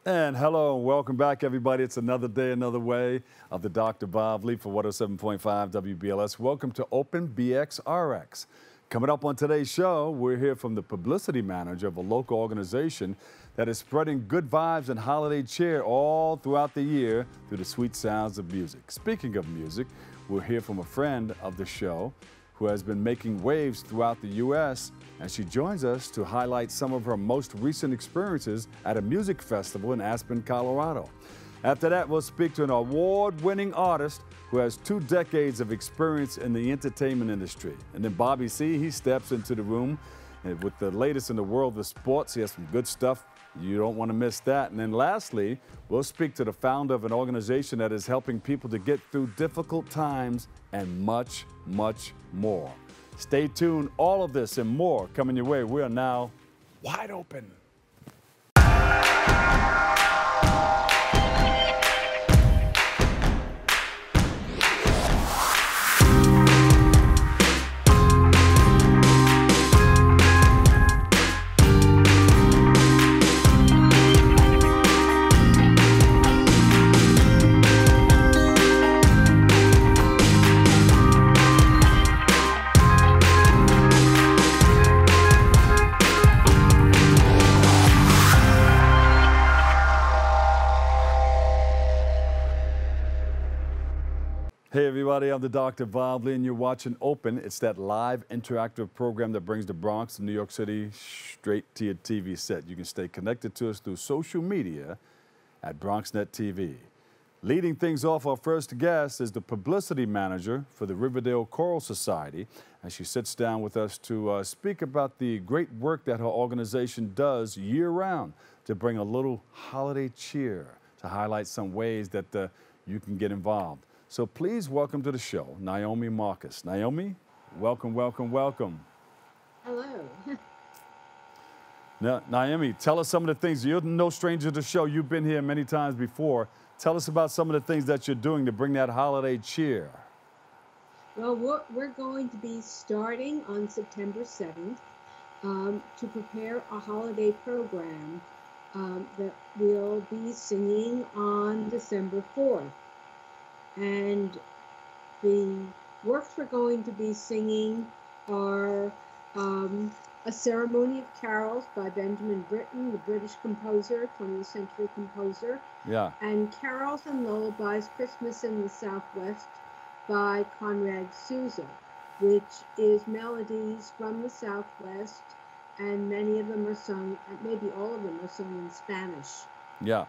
And hello and welcome back, everybody. It's another day, another way of the Dr. Bob Lee for 107.5 WBLS. Welcome to Open BX RX. Coming up on today's show, we're here from the publicity manager of a local organization that is spreading good vibes and holiday cheer all throughout the year through the sweet sounds of music. Speaking of music, we'll hear from a friend of the show who has been making waves throughout the U.S., and she joins us to highlight some of her most recent experiences at a music festival in Aspen, Colorado. After that, we'll speak to an award-winning artist who has 2 decades of experience in the entertainment industry. And then Bobby C., he steps into the room and with the latest in the world of sports. He has some good stuff. You don't want to miss that. And then lastly, we'll speak to the founder of an organization that is helping people to get through difficult times and much, much more. Stay tuned. All of this and more coming your way. We are now wide open. Hey everybody, I'm the Dr. Bob Lee and you're watching Open. It's that live interactive program that brings the Bronx and New York City straight to your TV set. You can stay connected to us through social media at BronxNet TV. Leading things off, our first guest is the publicity manager for the Riverdale Choral Society, and she sits down with us to speak about the great work that her organization does year-round to bring a little holiday cheer, to highlight some ways that you can get involved. So please welcome to the show, Naomi Marcus. Naomi, welcome, welcome, welcome. Hello. Now, Naomi, tell us some of the things. You're no stranger to the show. You've been here many times before. Tell us about some of the things that you're doing to bring that holiday cheer. Well, we're going to be starting on September 7th to prepare a holiday program that we'll be singing on December 4th. And the works we're going to be singing are A Ceremony of Carols by Benjamin Britten, the British composer, 20th century composer. Yeah. And Carols and Lullabies, Christmas in the Southwest by Conrad Souza, which is melodies from the Southwest, and many of them are sung, maybe all of them are sung in Spanish. Yeah.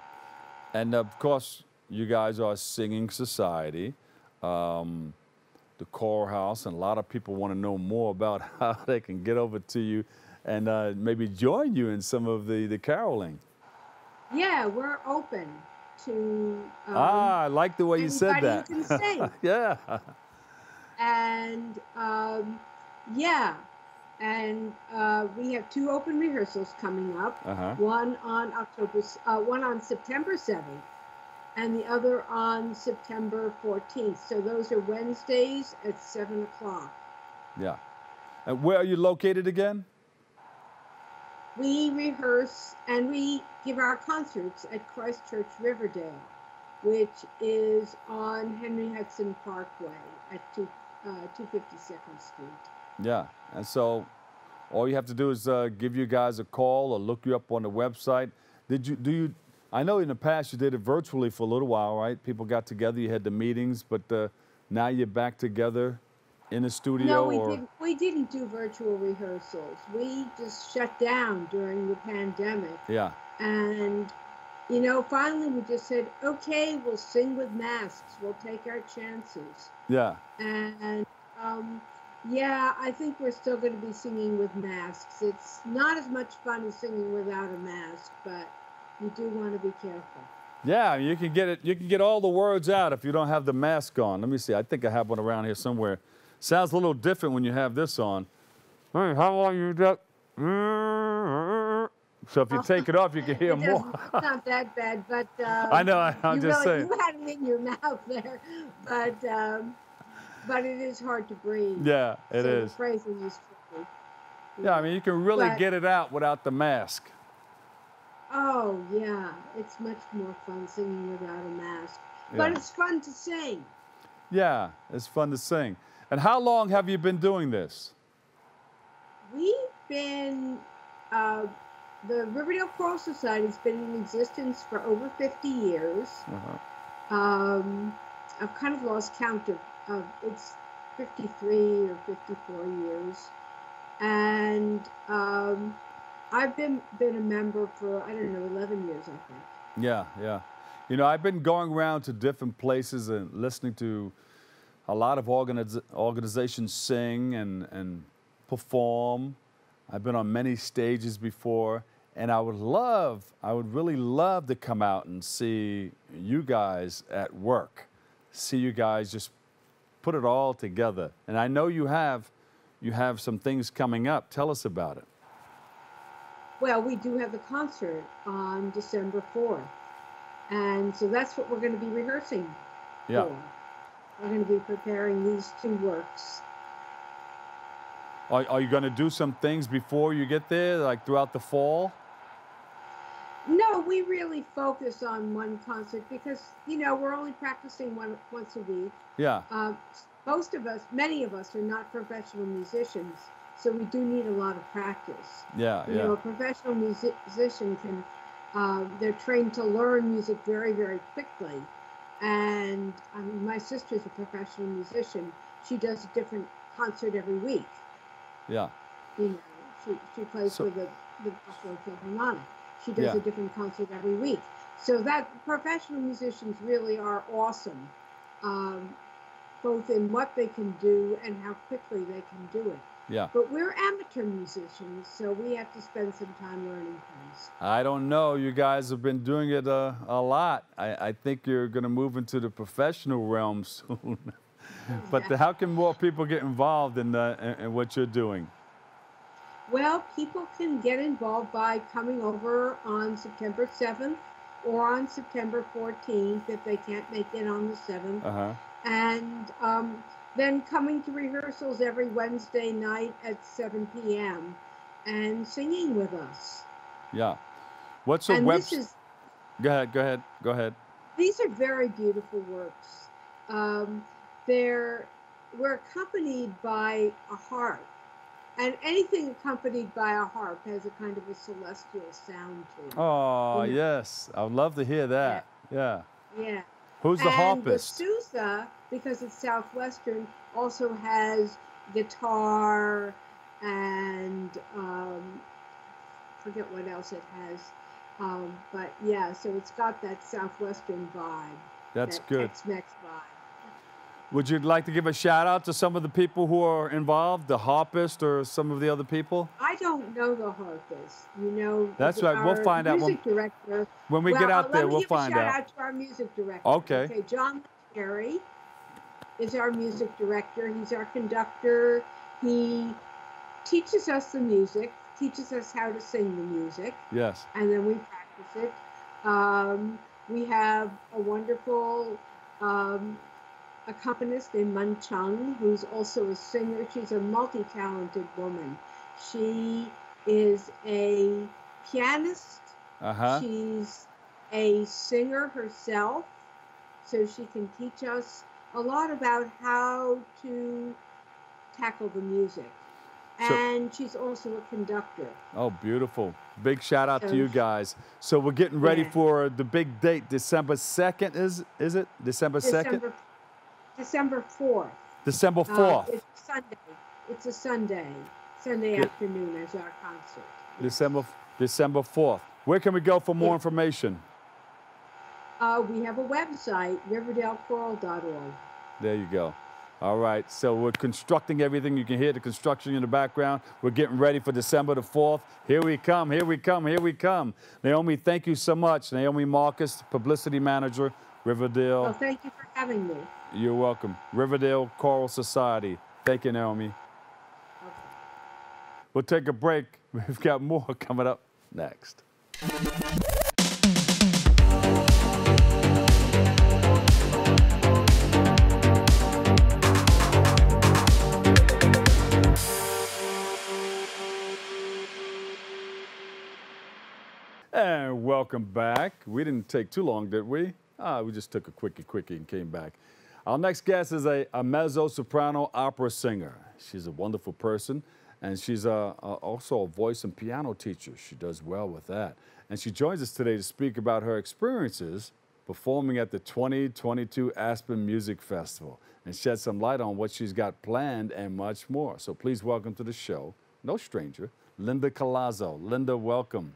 And of course, you guys are a singing society, the choral house, and a lot of people want to know more about how they can get over to you and maybe join you in some of the caroling. Yeah, we're open to I like the way you said that. Who can sing. Yeah. And yeah, and we have 2 open rehearsals coming up. One on September 7th. And the other on September 14th. So those are Wednesdays at 7 o'clock. Yeah. And where are you located again? We rehearse and we give our concerts at Christchurch, Riverdale, which is on Henry Hudson Parkway at 252nd Street. Yeah. And so all you have to do is give you guys a call or look you up on the website. I know in the past you did it virtually for a little while, right? People got together, you had the meetings, but now you're back together in the studio? No, we didn't do virtual rehearsals. We just shut down during the pandemic. Yeah. And, you know, finally we just said, okay, we'll sing with masks. We'll take our chances. Yeah. And, yeah, I think we're still going to be singing with masks. It's not as much fun as singing without a mask, but you do want to be careful. Yeah, you can get it. You can get all the words out if you don't have the mask on. Let me see. I think I have one around here somewhere. Sounds a little different when you have this on. Hey, how are you? So if you take it off, you can hear more. It's not that bad, but I know. I'm just saying. You had it in your mouth there, but it is hard to breathe. Yeah, it is. The phrasing is tricky. Yeah, I mean, you can really get it out without the mask. Oh, yeah. It's much more fun singing without a mask. But Yeah. it's fun to sing. Yeah, it's fun to sing. And how long have you been doing this? We've been, uh, the Riverdale Choral Society has been in existence for over 50 years. I've kind of lost count of it's 53 or 54 years. And I've been a member for, I don't know, 11 years, I think. Yeah, yeah. You know, I've been going around to different places and listening to a lot of organizations sing and perform. I've been on many stages before, and I would really love to come out and see you guys at work, see you guys just put it all together. And I know you have some things coming up. Tell us about it. Well, we do have the concert on December 4th. And so that's what we're going to be rehearsing for. We're going to be preparing these two works. Are you going to do some things before you get there, like throughout the fall? No, we really focus on one concert because, you know, we're only practicing once a week. Yeah. Most of us, many of us are not professional musicians, so we do need a lot of practice. Yeah, you know, a professional musician can, they're trained to learn music very, very quickly. And I mean, my sister's a professional musician. She does a different concert every week. Yeah. You know, she plays for the Buffalo Philharmonic. She does a different concert every week. So that professional musicians really are awesome, both in what they can do and how quickly they can do it. Yeah. But we're amateur musicians, so we have to spend some time learning things. I don't know. You guys have been doing it a lot. I think you're going to move into the professional realm soon. But how can more people get involved in what you're doing? Well, people can get involved by coming over on September 7th or on September 14th if they can't make it on the 7th. And then coming to rehearsals every Wednesday night at 7 p.m. and singing with us. Yeah. What's the website? Go ahead. These are very beautiful works. We're accompanied by a harp. And anything accompanied by a harp has a kind of a celestial sound to it. Oh, yes. I would love to hear that. Yeah. Yeah. Who's the harpist? And the Sousa, because it's Southwestern, also has guitar and forget what else it has. But yeah, so it's got that Southwestern vibe. That's that good. Tex-Mex vibe. Would you like to give a shout out to some of the people who are involved, the harpist or some of the other people? I don't know the harpist. You know, that's right. We'll find out. Music director. When we get out there, we'll find out. Let me give a shout out to our music director. Okay. John Terry is our music director. He's our conductor. He teaches us the music, teaches us how to sing the music. Yes. And then we practice it. We have a wonderful accompanist named Mun Chung, who's also a singer. She's a multi-talented woman. She is a pianist. She's a singer herself, so she can teach us a lot about how to tackle the music. And she's also a conductor. Oh, beautiful. Big shout out to you guys. So we're getting ready for the big date, December 2nd, is it? December 2nd? December 4th. December 4th. It's Sunday. It's a Sunday. Sunday afternoon is our concert. December 4th. Where can we go for more information? We have a website, riverdalechoral.org. There you go. All right, so we're constructing everything. You can hear the construction in the background. We're getting ready for December the 4th. Here we come, here we come, here we come. Naomi, thank you so much. Naomi Marcus, Publicity Manager, Riverdale. Well, thank you for having me. You're welcome. Riverdale Choral Society. Thank you, Naomi. Okay. We'll take a break. We've got more coming up next. And welcome back. We didn't take too long, did we? We just took a quickie and came back. Our next guest is a mezzo soprano opera singer. She's a wonderful person, and she's also a voice and piano teacher. She does well with that. And she joins us today to speak about her experiences performing at the 2022 Aspen Music Festival and shed some light on what she's got planned and much more. So please welcome to the show, no stranger, Linda Collazo. Linda, welcome.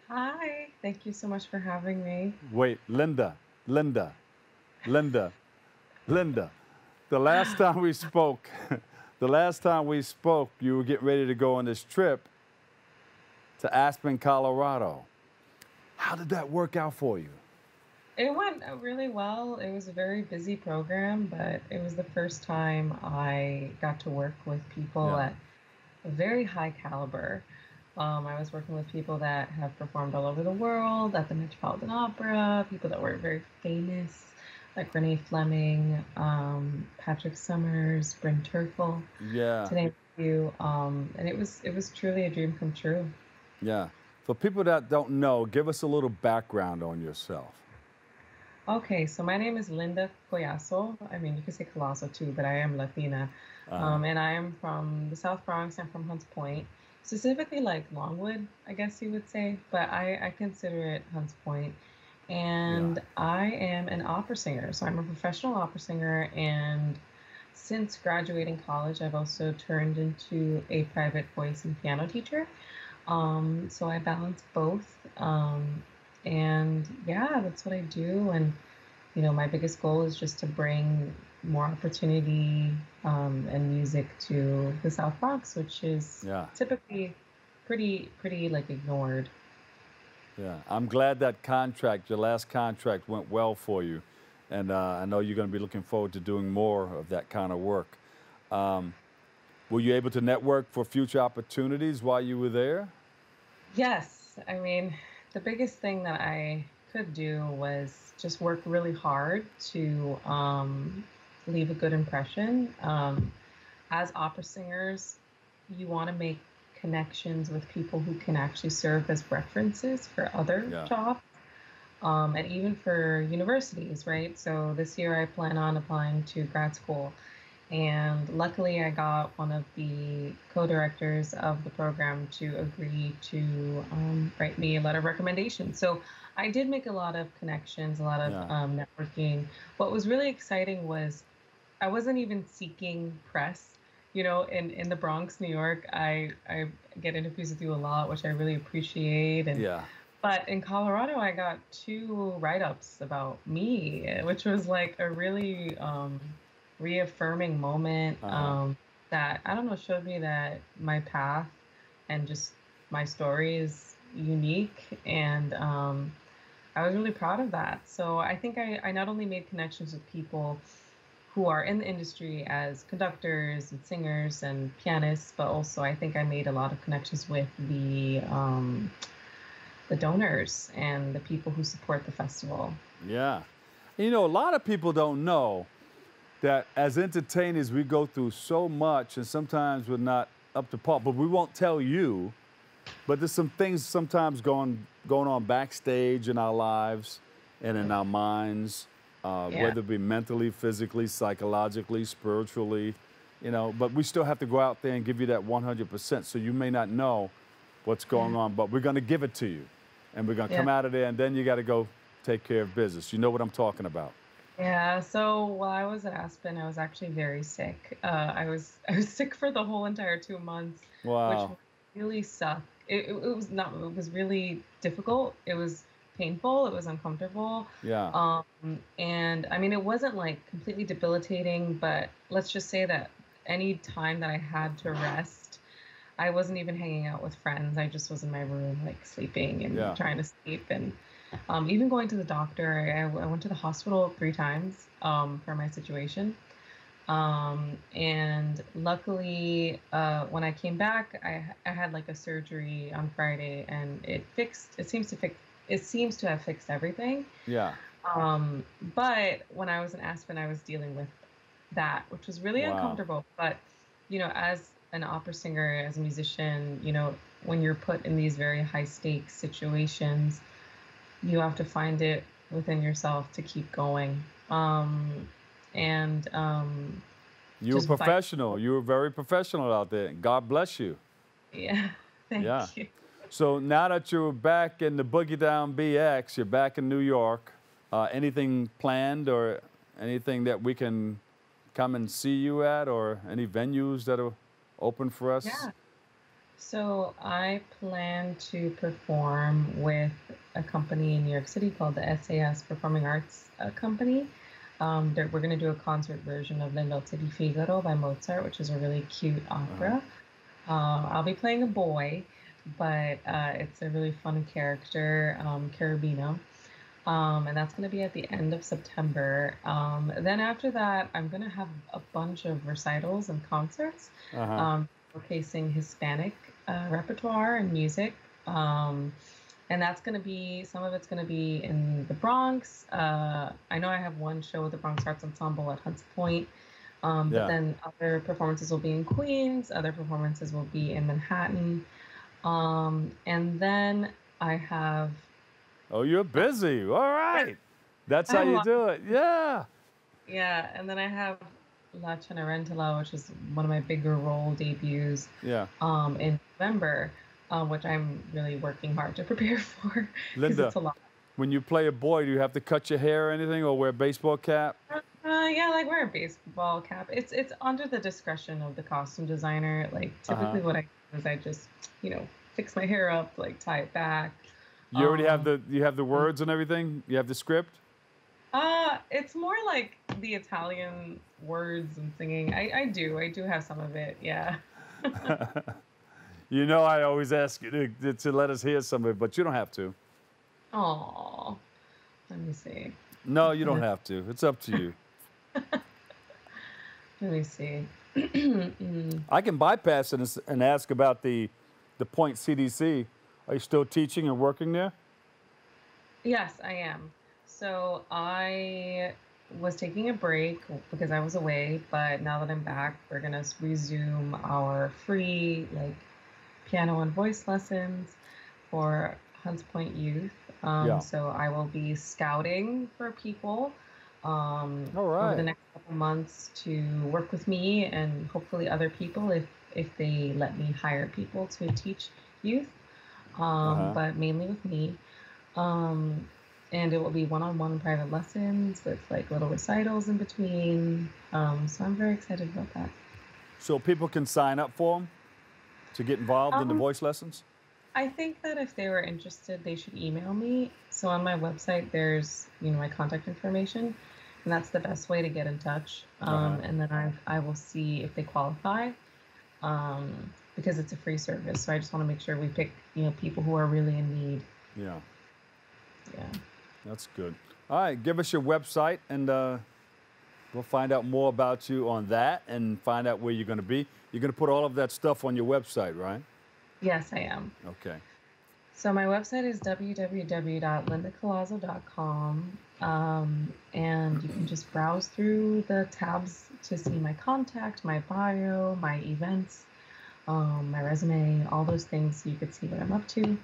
Hi, thank you so much for having me. Wait, Linda. The last time we spoke, you were getting ready to go on this trip to Aspen, Colorado. How did that work out for you? It went really well. It was a very busy program, but it was the first time I got to work with people at a very high caliber. I was working with people that have performed all over the world at the Metropolitan Opera, people that were very famous, like Renee Fleming, Patrick Summers, Bryn Terfel, to name a few. And it was truly a dream come true. Yeah. For people that don't know, give us a little background on yourself. Okay, so my name is Linda Collazo. I mean, you can say Collazo too, but I am Latina. And I am from the South Bronx. I'm from Hunts Point, specifically like Longwood, I guess you would say, but I consider it Hunts Point. And I am an opera singer. So I'm a professional opera singer. And since graduating college, I've also turned into a private voice and piano teacher. So I balance both. And yeah, that's what I do. And, you know, my biggest goal is just to bring more opportunity and music to the South Bronx, which is typically pretty like ignored. Yeah, I'm glad that your last contract went well for you. And I know you're going to be looking forward to doing more of that kind of work. Were you able to network for future opportunities while you were there? Yes. I mean, the biggest thing that I could do was just work really hard to leave a good impression. As opera singers, you want to make connections with people who can actually serve as references for other jobs, and even for universities, right? So this year I plan on applying to grad school. And luckily, I got one of the co-directors of the program to agree to write me a letter of recommendation. So I did make a lot of connections, a lot of networking. What was really exciting was I wasn't even seeking press. You know, in the Bronx, New York, I get interviews with you a lot, which I really appreciate. And but in Colorado, I got 2 write-ups about me, which was like a really reaffirming moment that, I don't know, showed me that my path and just my story is unique. And I was really proud of that. So I think I not only made connections with people who are in the industry as conductors and singers and pianists, but also I think I made a lot of connections with the donors and the people who support the festival. Yeah. You know, a lot of people don't know that as entertainers, we go through so much, and sometimes we're not up to par. But we won't tell you. But there's some things sometimes going on backstage in our lives and in our minds, whether it be mentally, physically, psychologically, spiritually, you know. But we still have to go out there and give you that 100%. So you may not know what's going on, but we're going to give it to you, and we're going to come out of there, and then you got to go take care of business. You know what I'm talking about. Yeah, so while I was at Aspen, I was actually very sick. I was sick for the whole entire 2 months, which really sucked. It was really difficult. It was painful. It was uncomfortable. And I mean, it wasn't like completely debilitating, but let's just say that any time that I had to rest, I wasn't even hanging out with friends. I just was in my room, like sleeping and trying to sleep. And even going to the doctor, I went to the hospital 3 times for my situation. And luckily, when I came back, I had like a surgery on Friday, and it seems to have fixed everything. But when I was in Aspen, I was dealing with that, which was really uncomfortable. But, you know, as an opera singer, as a musician, you know, when you're put in these very high stakes situations, you have to find it within yourself to keep going. And You were just fight. professional. You were very professional out there. God bless you. Yeah, thank Yeah. you. So now that you're back in the Boogie Down BX, you're back in New York. Anything planned or anything that we can come and see you at, or any venues that are open for us? Yeah. So I plan to perform with a company in New York City called the SAS Performing Arts Company. We're going to do a concert version of Le Nozze di Figaro by Mozart, which is a really cute opera. I'll be playing a boy, but it's a really fun character, Carabino. And that's going to be at the end of September. Then after that, I'm going to have a bunch of recitals and concerts showcasing Hispanic repertoire and music. And that's going to be, some of it's going to be in the Bronx. I know I have one show with the Bronx Arts Ensemble at Hunts Point. But then other performances will be in Queens. Other performances will be in Manhattan. And then I have... Oh, you're busy. All right. That's how you do it. Yeah. Yeah. And then I have La Cenerentola, which is one of my bigger role debuts in November, which I'm really working hard to prepare for. Linda, it's a lot. When you play a boy, do you have to cut your hair or anything, or wear a baseball cap? Yeah, like wear a baseball cap. It's under the discretion of the costume designer. Like typically what I do is I just, fix my hair up, like tie it back. You already have the words and everything? You have the script? It's more like the Italian words and singing. I do have some of it, yeah. I always ask you to let us hear some of it, but you don't have to. Oh, let me see. No, you don't have to. It's up to you. Let me see. I can bypass it and ask about the Point CDC. Are you still teaching and working there? Yes, I am. So I was taking a break because I was away, but now that I'm back, we're going to resume our free piano and voice lessons for Hunts Point youth. So I will be scouting for people over the next couple months to work with me and hopefully other people if they let me hire people to teach youth, but mainly with me. And it will be one-on-one private lessons with little recitals in between. So I'm very excited about that. So people can sign up for them to get involved in the voice lessons? I think that if they were interested, they should email me. So on my website, there's my contact information, and that's the best way to get in touch. And then I will see if they qualify, because it's a free service. So I just want to make sure we pick people who are really in need. Yeah. Yeah. That's good. All right, give us your website, and we'll find out more about you on that and find out where you're going to be. You're going to put all of that stuff on your website, right? Yes, I am. Okay. So my website is www.lindacollazo.com, and you can just browse through the tabs to see my contact, my bio, my events, my resume, all those things, so you could see what I'm up to.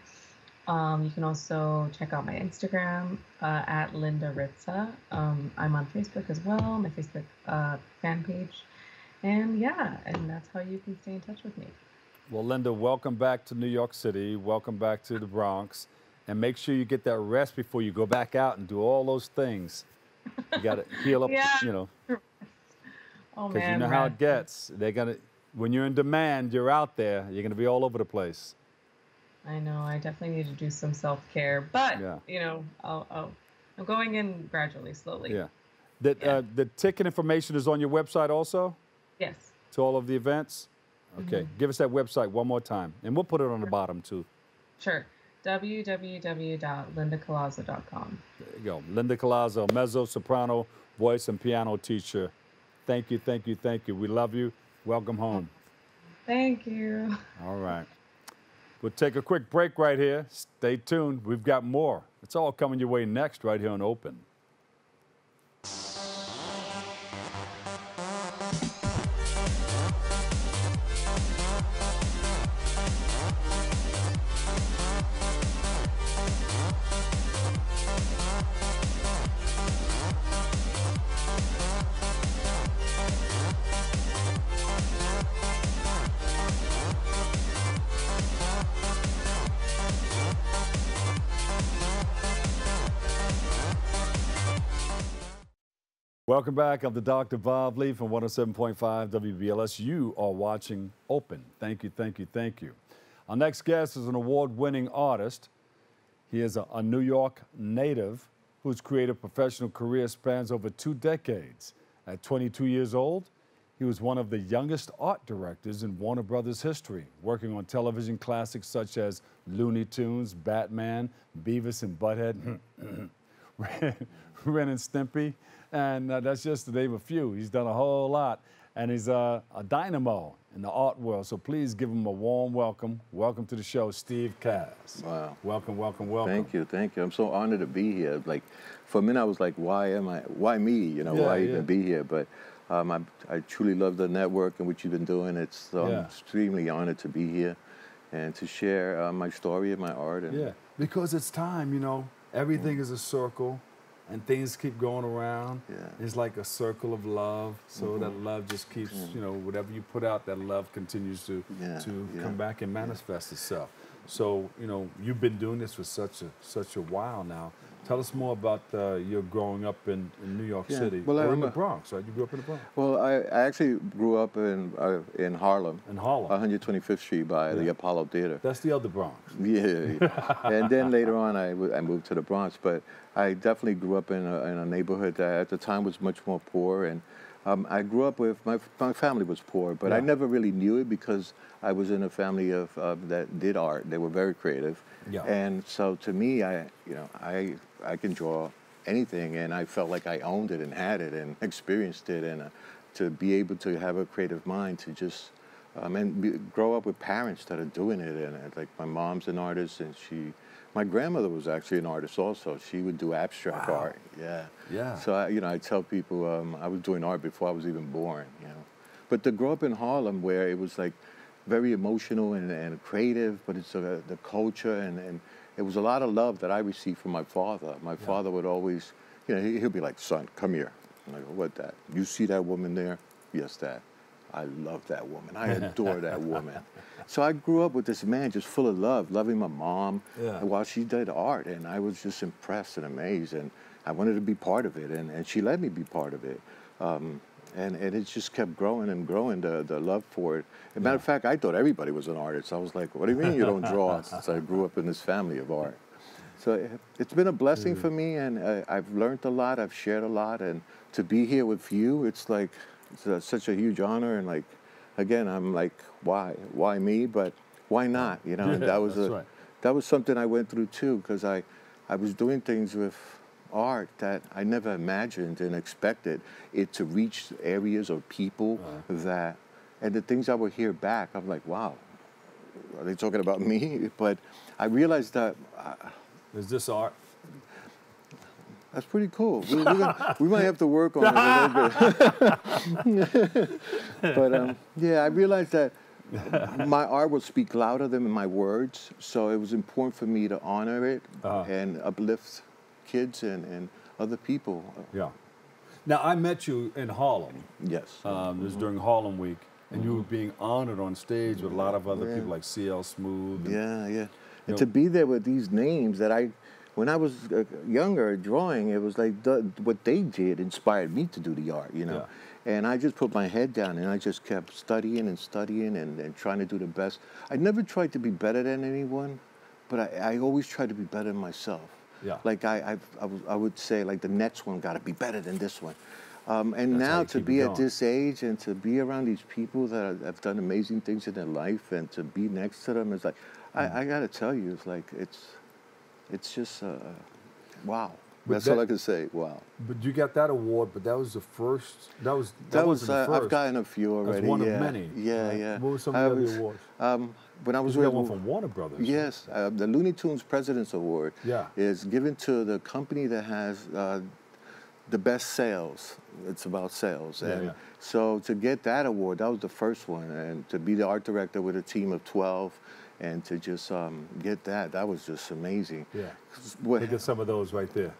You can also check out my Instagram at Linda Ritza. I'm on Facebook as well, my Facebook fan page. And that's how you can stay in touch with me. Well, Linda, welcome back to New York City. Welcome back to the Bronx. And make sure you get that rest before you go back out and do all those things. You got to heal up, Oh, because you know how it gets. When you're in demand, you're out there. You're going to be all over the place. I know. I definitely need to do some self-care, but I'm going in gradually, slowly. Yeah. The ticket information is on your website also? Yes. To all of the events? Okay. Give us that website one more time, and we'll put it on the bottom too. Sure. www.lindacollazo.com. There you go. Linda Collazo, mezzo, soprano, voice, and piano teacher. Thank you, thank you, thank you. We love you. Welcome home. Thank you. All right. We'll take a quick break right here. Stay tuned. We've got more. It's all coming your way next right here on Open. Welcome back. I'm the Dr. Bob Lee from 107.5 WBLS. You are watching Open. Thank you, thank you, thank you. Our next guest is an award-winning artist. He is a New York native whose creative professional career spans over 2 decades. At 22 years old, he was one of the youngest art directors in Warner Brothers history, working on television classics such as Looney Tunes, Batman, Beavis and Butthead, Ren and Stimpy, and that's just to name a few. He's done a whole lot, and he's a dynamo in the art world, so please give him a warm welcome. Welcome to the show, Steve Cass. Wow. Welcome, welcome, welcome. Thank you, thank you. I'm so honored to be here. Like, for a minute I was like, why me? You know, why even be here? But I truly love the network and what you've been doing. I'm extremely honored to be here and to share my story and my art. And because it's time, you know, everything is a circle. And things keep going around. It's like a circle of love. So that love just keeps, you know, whatever you put out, that love continues to come back and manifest itself. So, you know, you've been doing this for such a while now. Tell us more about your growing up in New York City, or in the Bronx, right? You grew up in the Bronx. Well, I actually grew up in Harlem. In Harlem. 125th Street by the Apollo Theater. That's the other Bronx. And then later on, I moved to the Bronx. But I definitely grew up in a neighborhood that at the time was much more poor. And I grew up with, my family was poor, but I never really knew it because I was in a family of that did art. They were very creative. And so to me, I can draw anything, and I felt like I owned it and had it and experienced it, and to be able to have a creative mind to just grow up with parents that are doing it. And like my mom's an artist, and my grandmother was actually an artist also. She would do abstract art. So I tell people I was doing art before I was even born. You know, but to grow up in Harlem where it was like very emotional and creative, but it's the culture and it was a lot of love that I received from my father. My father would always, you know, he'll be like, son, come here. I'm like, what, Dad? You see that woman there? Yes, Dad. I love that woman. I adore that woman. So I grew up with this man just full of love, loving my mom while she did art. And I was just impressed and amazed. And I wanted to be part of it. And she let me be part of it. And it just kept growing and growing, the love for it. As a matter of fact, I thought everybody was an artist. I was like, what do you mean you don't draw? Since I grew up in this family of art. So it's been a blessing for me, and I've learned a lot, I've shared a lot, and to be here with you, it's like, such a huge honor, and like, again, I'm like, why me? But why not? You know, and that was that was something I went through too, because I was doing things with art that I never imagined and expected it to reach areas or people that, and the things I would hear back, I'm like, wow, are they talking about me? But I realized that. Is this art? That's pretty cool. We might have to work on it a little bit. But I realized that my art would speak louder than my words, so it was important for me to honor it and uplift kids and other people. Now, I met you in Harlem. Yes. It was during Harlem Week, and you were being honored on stage with a lot of other people like C.L. Smooth. And to be there with these names that when I was younger drawing, it was like what they did inspired me to do the art, you know. And I just put my head down and I just kept studying and studying and trying to do the best. I never tried to be better than anyone, but I always tried to be better than myself. Like I would say, like, the next one got to be better than this one. And now to be at this age and to be around these people that have done amazing things in their life and to be next to them, it's like, I got to tell you, it's like, it's just, wow. That's all I can say, wow. But you got that award, but that was the first, that wasn't the first. I've gotten a few already. That's one of many. What were some of the other awards? When I was you got one from Warner Brothers. Yes, the Looney Tunes President's Award is given to the company that has the best sales. It's about sales. So to get that award, that was the first one, and to be the art director with a team of 12, and to just get that was just amazing. Look at some of those right there.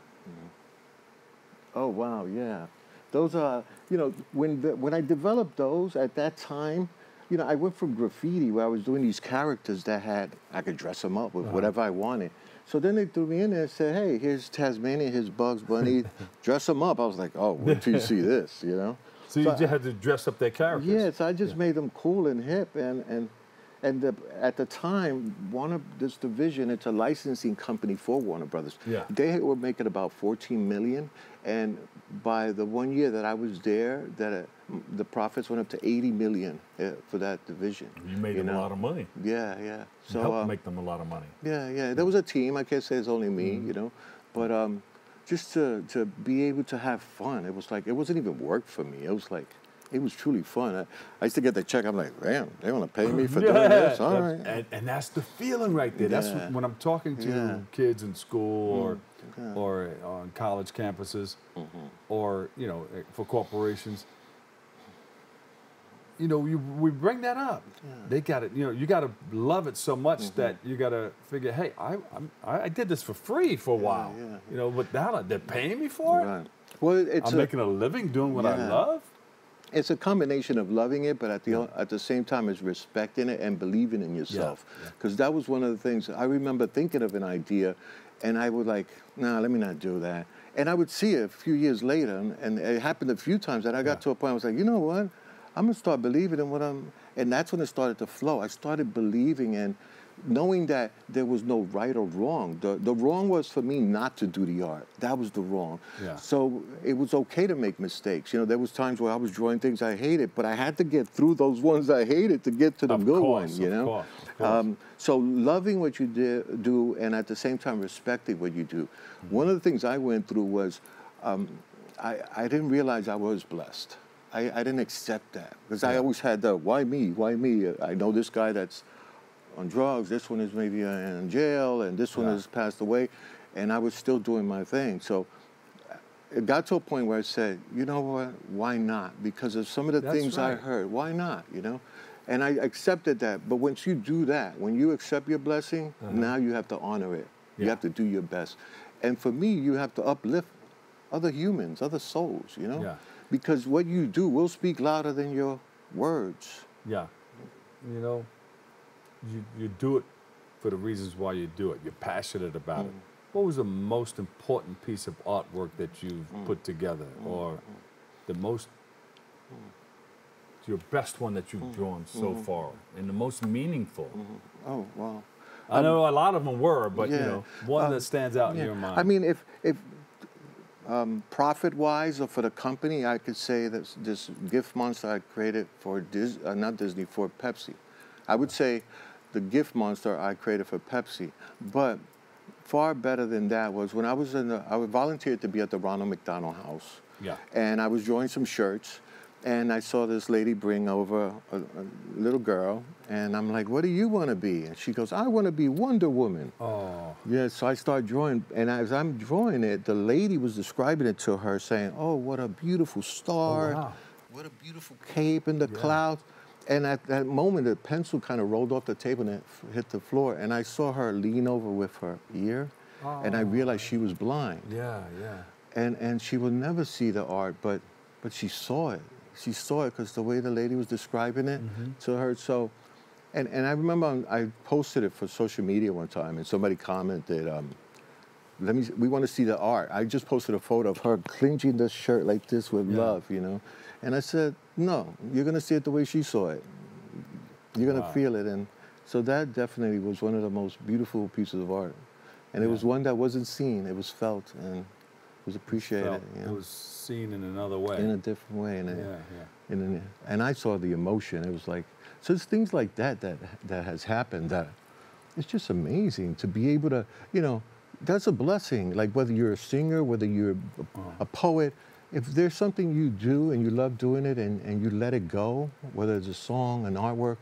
Oh, wow, yeah. Those are, you know, when I developed those at that time, you know, I went from graffiti where I was doing these characters that I could dress them up with whatever I wanted. So then they threw me in there and said, hey, here's Tasmania, here's Bugs Bunny, dress them up. I was like, oh, wait till you see this, you know? So you just had to dress up their characters. Yeah, so I just made them cool and hip. At the time, this division, it's a licensing company for Warner Brothers. Yeah. They were making about $14 million. And by the 1 year that I was there, the profits went up to $80 million for that division. You made them a lot of money. Yeah, yeah. So helped make them a lot of money. Yeah, yeah. There was a team. I can't say it's only me, you know, but just to be able to have fun. It was like it wasn't even work for me. It was like it was truly fun. I used to get the check. I'm like, damn, they want to pay me for doing this. All right. And that's the feeling right there. That's when I'm talking to kids in school or on college campuses or, you know, for corporations. You know, we bring that up. Yeah. They got it. You know, you got to love it so much that you got to figure, hey, I did this for free for a while. Yeah. You know, but now they're paying me for it. Right. Well, I'm making a living doing what I love. It's a combination of loving it, but at the same time, it's respecting it and believing in yourself. Because that was one of the things I remember thinking of an idea, and I would like, nah, let me not do that. And I would see it a few years later, and it happened a few times that I got to a point I was like, you know what? I'm going to start believing in what and that's when it started to flow. I started believing and knowing that there was no right or wrong. The wrong was for me not to do the art. That was the wrong. Yeah. So it was okay to make mistakes. You know, there was times where I was drawing things I hated, but I had to get through those ones I hated to get to the good ones, you know? Of course. So loving what you do and at the same time respecting what you do. One of the things I went through was I didn't realize I was blessed. I didn't accept that because I always had the why me, why me? I know this guy that's on drugs, this one is maybe in jail, and this one has passed away, and I was still doing my thing. So it got to a point where I said, you know what, why not? Because of some of the things I heard, why not, you know? And I accepted that, but once you do that, when you accept your blessing, now you have to honor it. You have to do your best. And for me, you have to uplift other humans, other souls, you know? Yeah. Because what you do will speak louder than your words. Yeah. You know, you do it for the reasons why you do it. You're passionate about it. What was the most important piece of artwork that you've put together, or the most, your best one that you've drawn so far, and the most meaningful? Oh, wow. I know a lot of them were, but you know, one that stands out in your mind. I mean, if profit-wise or for the company, I could say that this gift monster I created for not Disney, for Pepsi. I would say the gift monster I created for Pepsi, but far better than that was when I was I volunteered to be at the Ronald McDonald House. Yeah. And I was drawing some shirts, and I saw this lady bring over a little girl, and I'm like, what do you want to be? And she goes, I want to be Wonder Woman. Oh. Yeah, so I started drawing, and as I'm drawing it, the lady was describing it to her, saying, oh, what a beautiful star. Oh, wow. What a beautiful cape in the clouds. And at that moment, the pencil kind of rolled off the table and it hit the floor, and I saw her lean over with her ear, and I realized she was blind. Yeah, yeah. And she will never see the art, but she saw it. She saw it because the way the lady was describing it to her. So, and I remember I posted it for social media one time, and somebody commented, we want to see the art. I just posted a photo of her clinching the shirt like this with love, you know. And I said, no, you're going to see it the way she saw it. You're going to feel it. And so that definitely was one of the most beautiful pieces of art. And it was one that wasn't seen. It was felt and was appreciated. You know? It was seen in another way. In a different way. And I saw the emotion. It was like, so it's things like that has happened that it's just amazing to be able to, you know, that's a blessing. Like whether you're a singer, whether you're a poet, if there's something you do and you love doing it and you let it go, whether it's a song, an artwork,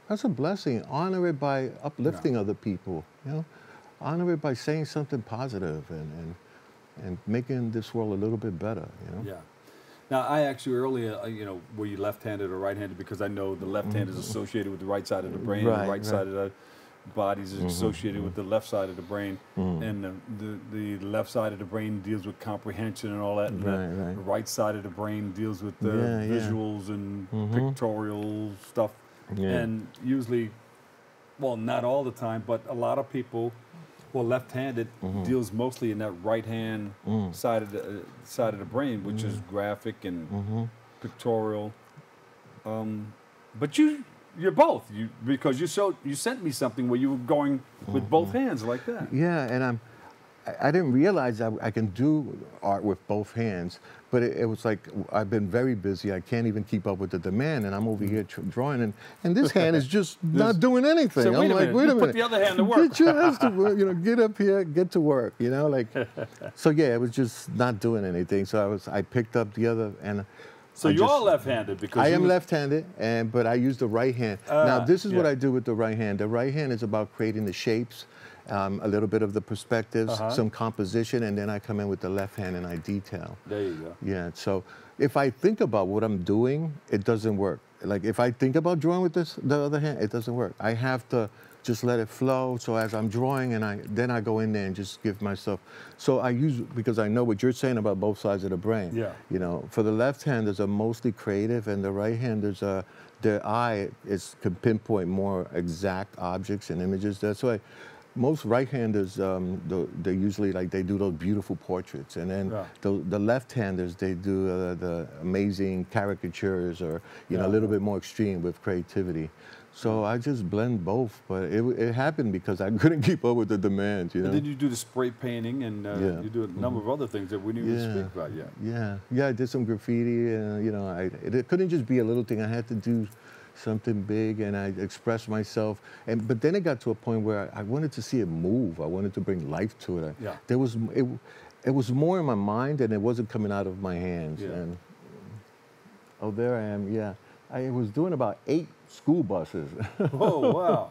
that's a blessing. Honor it by uplifting other people, you know? Honor it by saying something positive and making this world a little bit better, you know? Yeah. Now, I asked you earlier, you know, were you left-handed or right-handed? Because I know the left hand is associated with the right side of the brain, and the right side of the bodies is associated with the left side of the brain, and the left side of the brain deals with comprehension and all that, and the right side of the brain deals with the visuals and pictorial stuff. And usually well, not all the time, but a lot of people, well, left-handed deals mostly in that right-hand side of the brain, which is graphic and pictorial. But you're both. Because you sent me something where you were going with both hands like that. Yeah, and I didn't realize I can do art with both hands, but it was like I've been very busy. I can't even keep up with the demand, and I'm over here drawing, and this hand is just not doing anything. So I'm like, wait a minute. Put the other hand to work. Get your hands to work. Get up here, get to work. Like. So yeah, it was just not doing anything. So I picked up the other and. So you're all left-handed because I am left-handed, but I use the right hand. Now this is what I do with the right hand. The right hand is about creating the shapes, a little bit of the perspectives, some composition, and then I come in with the left hand and I detail. There you go. Yeah. So if I think about what I'm doing, it doesn't work. Like if I think about drawing with the other hand, it doesn't work. I have to just let it flow. So as I'm drawing, and then I go in there and just give myself. So I use, because I know what you're saying about both sides of the brain. Yeah. For the left handers are mostly creative, and the right handers are, their eye can pinpoint more exact objects and images. That's why most right-handers, they usually they do those beautiful portraits, and then the left-handers, they do the amazing caricatures, or a little bit more extreme with creativity. So I just blend both, but it happened because I couldn't keep up with the demand. And then you do the spray painting, and you do a number of other things that we didn't even speak about yet. Yeah. I did some graffiti, and it couldn't just be a little thing. I had to do something big, and I expressed myself. But then it got to a point where I wanted to see it move. I wanted to bring life to it. It was more in my mind, and it wasn't coming out of my hands. Yeah. And oh, there I am. Yeah, I was doing about 8 school buses. Oh, wow.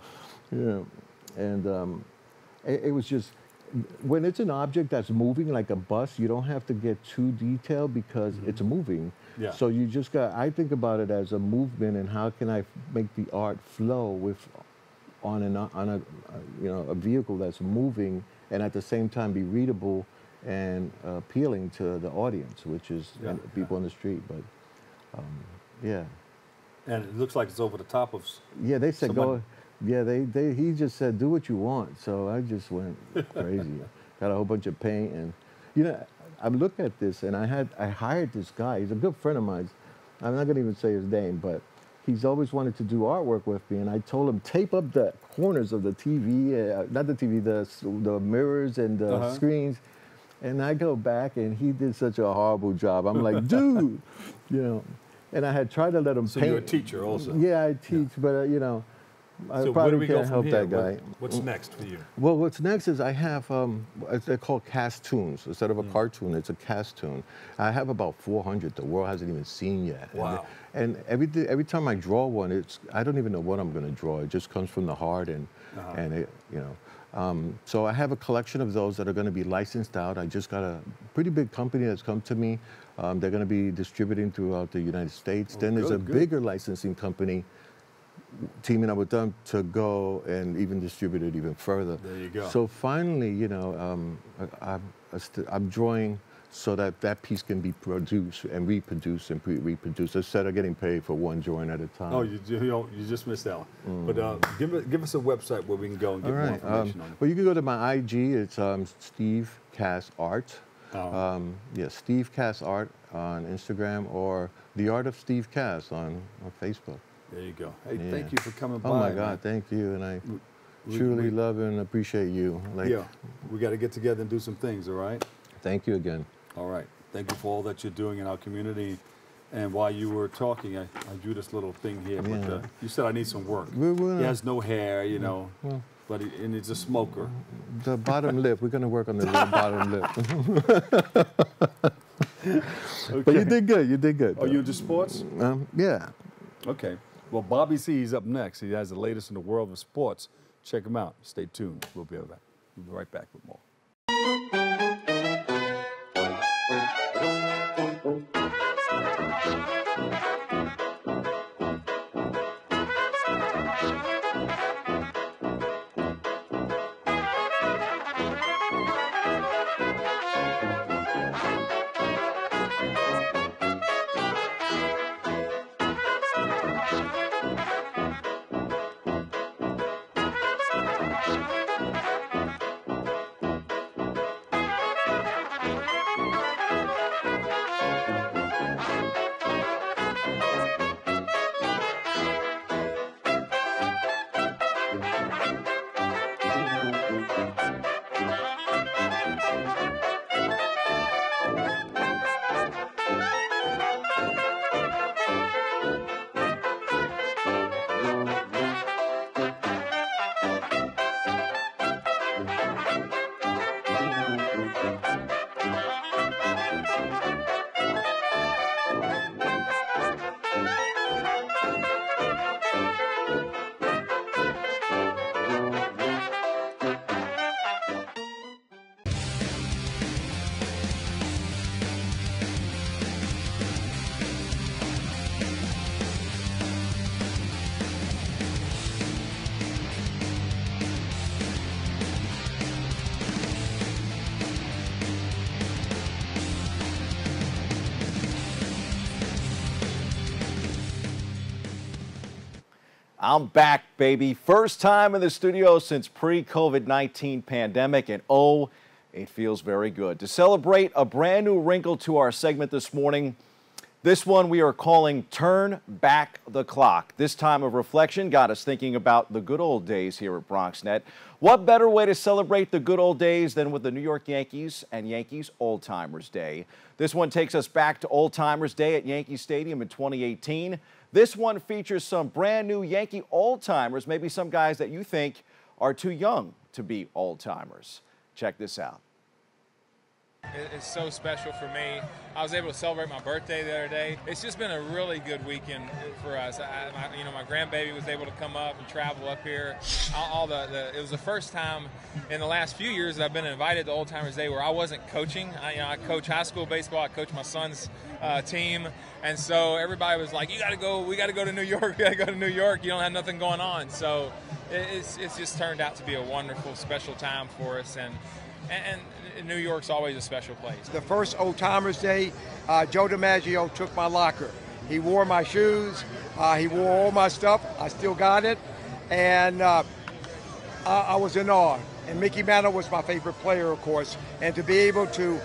Yeah, and it was just, when it's an object that's moving like a bus, you don't have to get too detailed because it's moving. Yeah. So you just I think about it as a movement, and how can I make the art flow on a vehicle that's moving, and at the same time be readable and appealing to the audience, which is people on the street. But yeah. And it looks like it's over the top of. Yeah, they said somebody. go. Yeah, he just said do what you want. So I just went crazy. Got a whole bunch of paint, and I look at this, and I hired this guy. He's a good friend of mine. I'm not gonna even say his name, but he's always wanted to do artwork with me, and I told him tape up the corners of the TV, not the TV, the mirrors and the screens. And I go back, and he did such a horrible job. I'm like, dude, And I had tried to let him paint. So you're a teacher also? Yeah, I teach, but I so probably can't help that guy. What's next for you? Well, what's next is I have, they're called cast-toons. Instead of a cartoon, it's a cast-toon. I have about 400 the world hasn't even seen yet. Wow. And every time I draw one, I don't even know what I'm going to draw. It just comes from the heart, and so I have a collection of those that are going to be licensed out. I just got a pretty big company that's come to me. They're going to be distributing throughout the United States. Then there's a bigger licensing company teaming up with them to go and even distribute it even further. There you go. So finally, I'm drawing so that piece can be produced and reproduced and reproduced instead of getting paid for one drawing at a time. Oh, you just missed that one. But give us a website where we can go and get more information on it. Well, you can go to my IG. It's Steve Cass Art. Steve Cass Art on Instagram, or The Art of Steve Cass on Facebook. There you go. Hey, thank you for coming by. Oh my God, thank you, and I truly love and appreciate you. We got to get together and do some things. All right. Thank you again. All right. Thank you for all that you're doing in our community. And while you were talking, I drew this little thing here. But you said I need some work. He has no hair, but it's a smoker. The bottom lip. We're going to work on the bottom lip. Okay. But you did good. You did good. Are you into sports? Yeah. Okay. Well, Bobby C. is up next. He has the latest in the world of sports. Check him out. Stay tuned. We'll be right back with more. I'm back, baby. First time in the studio since pre-COVID-19 pandemic, and oh, it feels very good. To celebrate a brand new wrinkle to our segment this morning, this one we are calling Turn Back the Clock. This time of reflection got us thinking about the good old days here at BronxNet. What better way to celebrate the good old days than with the New York Yankees and Yankees Old Timers Day? This one takes us back to Old Timers Day at Yankee Stadium in 2018. This one features some brand new Yankee old-timers, maybe some guys that you think are too young to be old-timers. Check this out. It's so special for me. I was able to celebrate my birthday the other day. It's just been a really good weekend for us. My grandbaby was able to come up and travel up here. It was the first time in the last few years that I've been invited to Old Timers Day where I wasn't coaching. I coach high school baseball. I coach my son's team, and so everybody was like, "You got to go. We got to go to New York. We got to go to New York. You don't have nothing going on." So it's just turned out to be a wonderful, special time for us, and New York's always a special place. The first Old Timers Day, Joe DiMaggio took my locker. He wore my shoes. He wore all my stuff. I still got it, and I was in awe. And Mickey Mantle was my favorite player, of course, and to be able to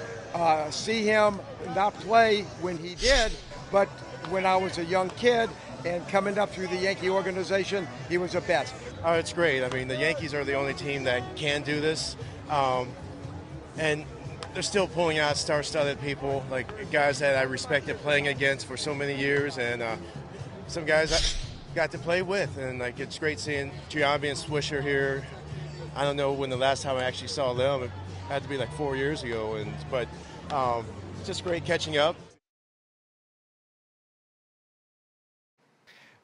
see him not play when he did, but when I was a young kid and coming up through the Yankee organization, he was the best. Oh, it's great. I mean, the Yankees are the only team that can do this. And they're still pulling out star-studded people, like guys that I respected playing against for so many years, and some guys I got to play with. And like, it's great seeing Giambi and Swisher here. I don't know when the last time I actually saw them. It had to be like 4 years ago, but it's just great catching up.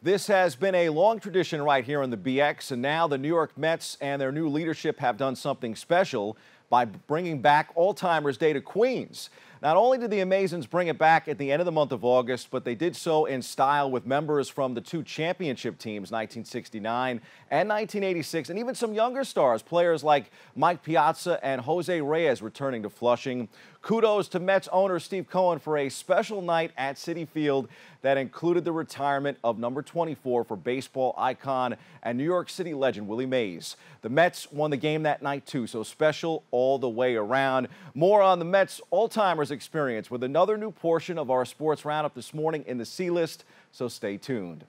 This has been a long tradition right here on the BX, and now the New York Mets and their new leadership have done something special by bringing back Old Timers Day to Queens. Not only did the Amazons bring it back at the end of the month of August, but they did so in style with members from the two championship teams, 1969 and 1986, and even some younger stars, players like Mike Piazza and Jose Reyes returning to Flushing. Kudos to Mets owner Steve Cohen for a special night at Citi Field that included the retirement of number 24 for baseball icon and New York City legend Willie Mays. The Mets won the game that night too, so special all the way around. More on the Mets Old-Timers experience with another new portion of our sports roundup this morning in the C-List, so stay tuned.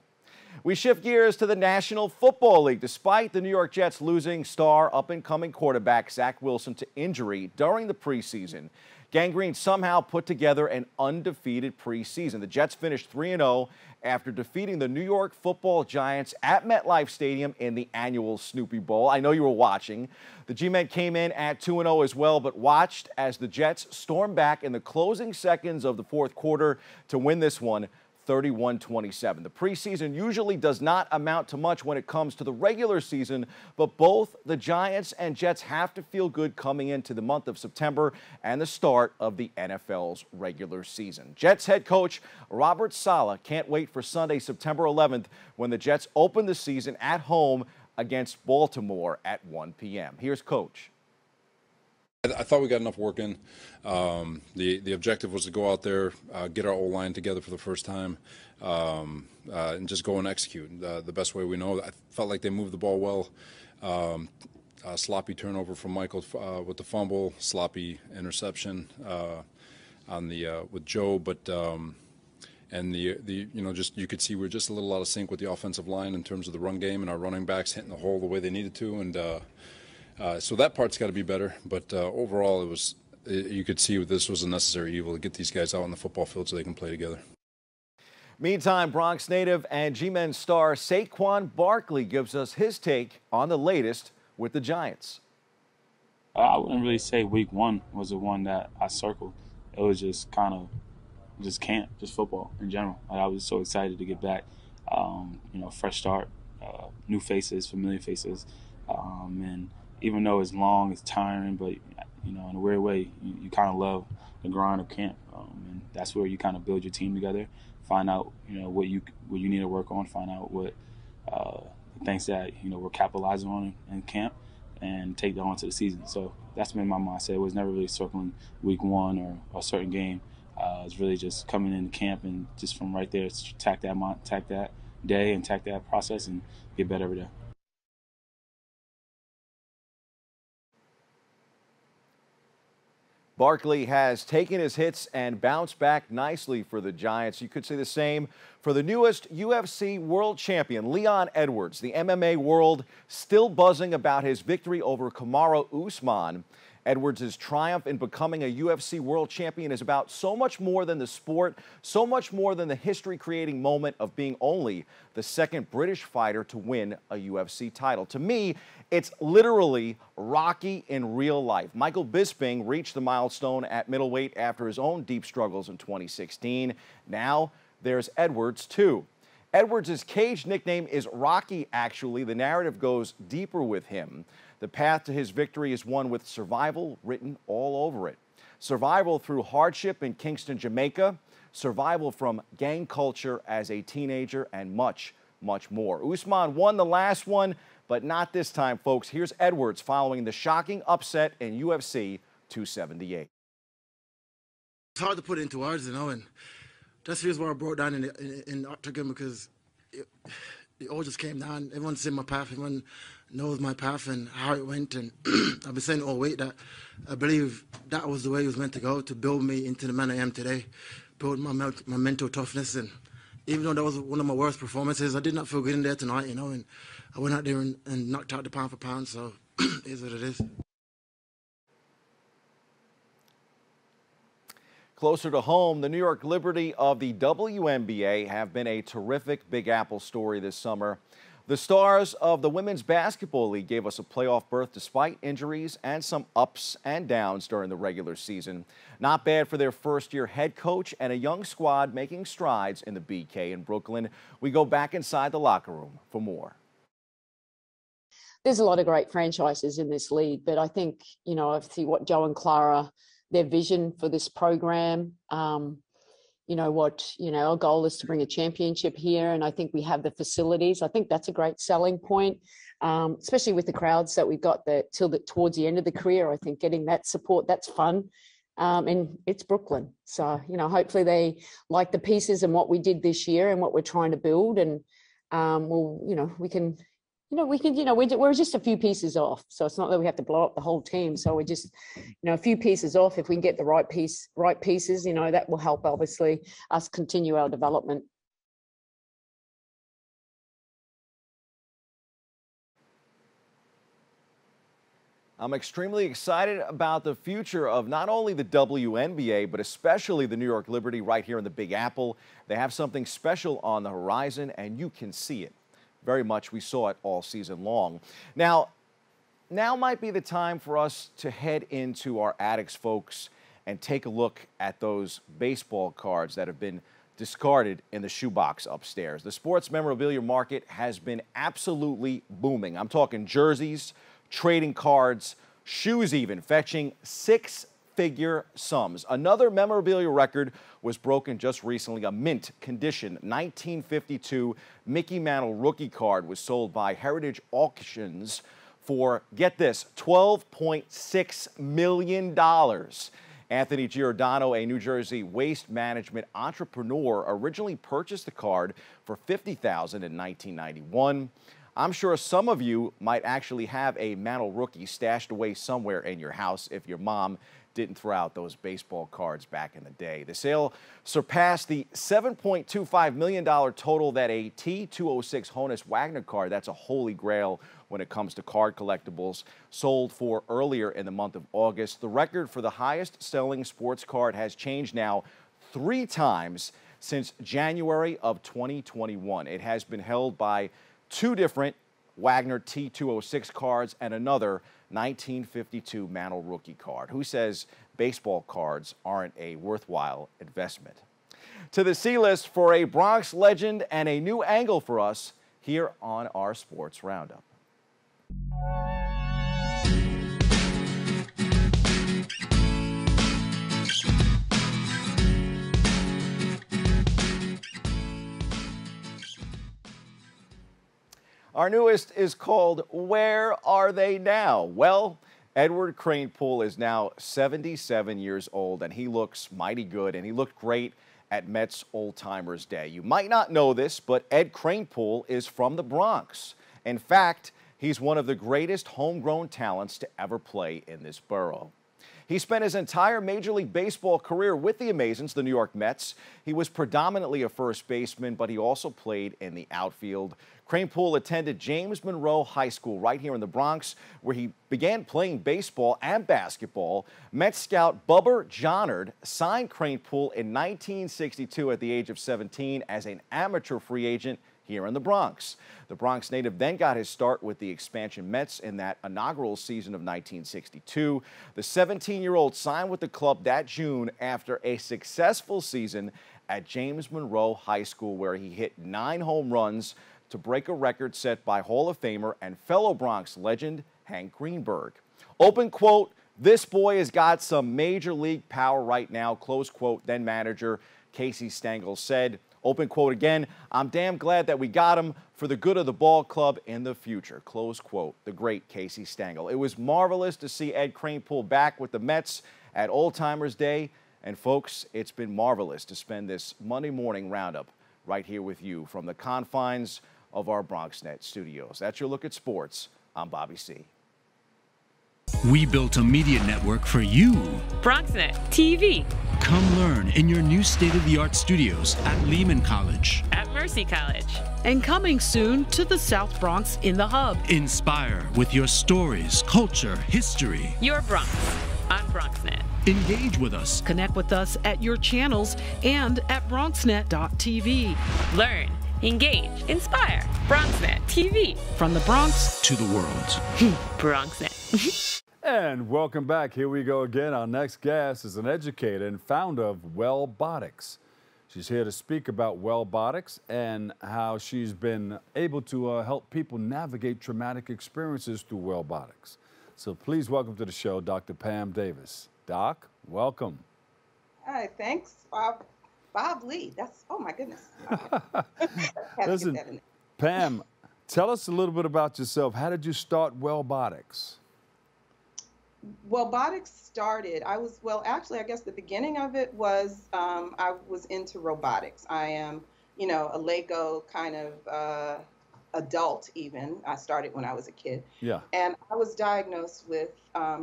We shift gears to the National Football League. Despite the New York Jets losing star up-and-coming quarterback Zach Wilson to injury during the preseason, Gang Green somehow put together an undefeated preseason. The Jets finished 3-0 after defeating the New York Football Giants at MetLife Stadium in the annual Snoopy Bowl. I know you were watching. The G-Men came in at 2-0 as well, but watched as the Jets stormed back in the closing seconds of the fourth quarter to win this one 31-27. The preseason usually does not amount to much when it comes to the regular season, but both the Giants and Jets have to feel good coming into the month of September and the start of the NFL's regular season. Jets head coach Robert Saleh can't wait for Sunday, September 11th, when the Jets open the season at home against Baltimore at 1 p.m. Here's Coach. I thought we got enough work in. The objective was to go out there, get our O-line together for the first time, and just go and execute the best way we know. I felt like they moved the ball well. Sloppy turnover from Michael with the fumble, sloppy interception with Joe, but and just you could see we're just a little out of sync with the offensive line in terms of the run game and our running backs hitting the hole the way they needed to, and so that part's got to be better, but overall you could see this was a necessary evil to get these guys out on the football field so they can play together. Meantime, Bronx native and G-Men star Saquon Barkley gives us his take on the latest with the Giants. I wouldn't really say week one was the one that I circled. It was just kind of just camp, just football in general. I was so excited to get back, fresh start, new faces, familiar faces, and even though it's long, it's tiring, but, in a weird way, you kind of love the grind of camp. And that's where you kind of build your team together, find out, what you need to work on, find out what things that, we're capitalizing on in camp, and take that on to the season. So that's been my mindset. It was never really circling week one or a certain game. It's really just coming into camp and just from right there, attack that, day and attack that process and get better every day. Barkley has taken his hits and bounced back nicely for the Giants. You could say the same for the newest UFC world champion, Leon Edwards. The MMA world still buzzing about his victory over Kamaru Usman. Edwards' triumph in becoming a UFC world champion is about so much more than the sport, so much more than the history-creating moment of being only the second British fighter to win a UFC title. To me, it's literally Rocky in real life. Michael Bisping reached the milestone at middleweight after his own deep struggles in 2016. Now there's Edwards, too. Edwards' cage nickname is Rocky, actually. The narrative goes deeper with him. The path to his victory is one with survival written all over it. Survival through hardship in Kingston, Jamaica, survival from gang culture as a teenager, and much, much more. Usman won the last one, but not this time, folks. Here's Edwards following the shocking upset in UFC 278. It's hard to put it into words, you know, and that's the reason why I broke down in the octagon, because it all just came down. Everyone's seen my path, everyone knows my path and how it went, and I've been saying all week that I believe that was the way it was meant to go, to build me into the man I am today, build my mental toughness. And even though that was one of my worst performances, I did not feel good in there tonight, you know, and I went out there and knocked out the pound for pound, so it is what it is. Closer to home, the New York Liberty of the WNBA have been a terrific Big Apple story this summer. The stars of the Women's Basketball League gave us a playoff berth despite injuries and some ups and downs during the regular season. Not bad for their first-year head coach and a young squad making strides in the BK in Brooklyn. We go back inside the locker room for more. There's a lot of great franchises in this league, but I think, you know, I see what Joe and Clara, their vision for this program, our goal is to bring a championship here, and I think we have the facilities. I think that's a great selling point, especially with the crowds that we've got towards the end of the career. I think getting that support, that's fun, and it's Brooklyn. So, you know, hopefully they like the pieces and what we did this year and what we're trying to build, and we're just a few pieces off. So it's not that we have to blow up the whole team. So we're just, a few pieces off. If we can get the right pieces, that will help, obviously, us continue our development. I'm extremely excited about the future of not only the WNBA, but especially the New York Liberty right here in the Big Apple. They have something special on the horizon, and you can see it. Very much. We saw it all season long. Now might be the time for us to head into our attics, folks, and take a look at those baseball cards that have been discarded in the shoebox upstairs. The sports memorabilia market has been absolutely booming. I'm talking jerseys, trading cards, shoes even, fetching six-figure sums. Another memorabilia record was broken just recently. A mint condition 1952 Mickey Mantle rookie card was sold by Heritage Auctions for, get this, $12.6 million. Anthony Giordano, a New Jersey waste management entrepreneur, originally purchased the card for $50,000 in 1991. I'm sure some of you might actually have a Mantle rookie stashed away somewhere in your house if your mom didn't throw out those baseball cards back in the day. The sale surpassed the $7.25 million total that a T206 Honus Wagner card, that's a holy grail when it comes to card collectibles, sold for earlier in the month of August. The record for the highest selling sports card has changed now 3 times since January of 2021. It has been held by 2 different Wagner T206 cards and another 1952 Mantle rookie card. Who says baseball cards aren't a worthwhile investment? To the C-list for a Bronx legend and a new angle for us here on our Sports Roundup. Our newest is called Where Are They Now? Well, Edward Kranepool is now 77 years old, and he looks mighty good, and he looked great at Mets Old Timers Day. You might not know this, but Ed Kranepool is from the Bronx. In fact, he's one of the greatest homegrown talents to ever play in this borough. He spent his entire Major League Baseball career with the Amazons, the New York Mets. He was predominantly a first baseman, but he also played in the outfield. Kranepool attended James Monroe High School right here in the Bronx, where he began playing baseball and basketball. Mets scout Bubba Johnard signed Kranepool in 1962 at the age of 17 as an amateur free agent here in the Bronx. The Bronx native then got his start with the expansion Mets in that inaugural season of 1962. The 17-year-old signed with the club that June after a successful season at James Monroe High School, where he hit 9 home runs to break a record set by Hall of Famer and fellow Bronx legend Hank Greenberg. Open quote, "This boy has got some major league power right now," close quote, then manager Casey Stengel said. Open quote again, "I'm damn glad that we got him for the good of the ball club in the future," close quote, the great Casey Stengel. It was marvelous to see Ed Kranepool back with the Mets at Old Timers Day. And folks, it's been marvelous to spend this Monday morning roundup right here with you from the confines of our BronxNet Studios. That's your look at sports. I'm Bobby C. We built a media network for you. BronxNet TV. Come learn in your new state-of-the-art studios at Lehman College. At Mercy College. And coming soon to the South Bronx in the Hub. Inspire with your stories, culture, history. Your Bronx on BronxNet. Engage with us. Connect with us at your channels and at BronxNet.tv. Learn, engage, inspire. BronxNet TV. From the Bronx to the world. BronxNet. And welcome back. Here we go again. Our next guest is an educator and founder of Wellbotics. She's here to speak about Wellbotics and how she's been able to help people navigate traumatic experiences through Wellbotics. So please welcome to the show, Dr. Pam Davis. Doc, welcome. Hi, thanks, Bob. Bob Lee. That's, oh my goodness. Listen, Pam, tell us a little bit about yourself. How did you start Wellbotics? Wellbotics started, actually, I guess the beginning of it was, I was into robotics. I am, a Lego kind of adult even. I started when I was a kid. Yeah. And I was diagnosed with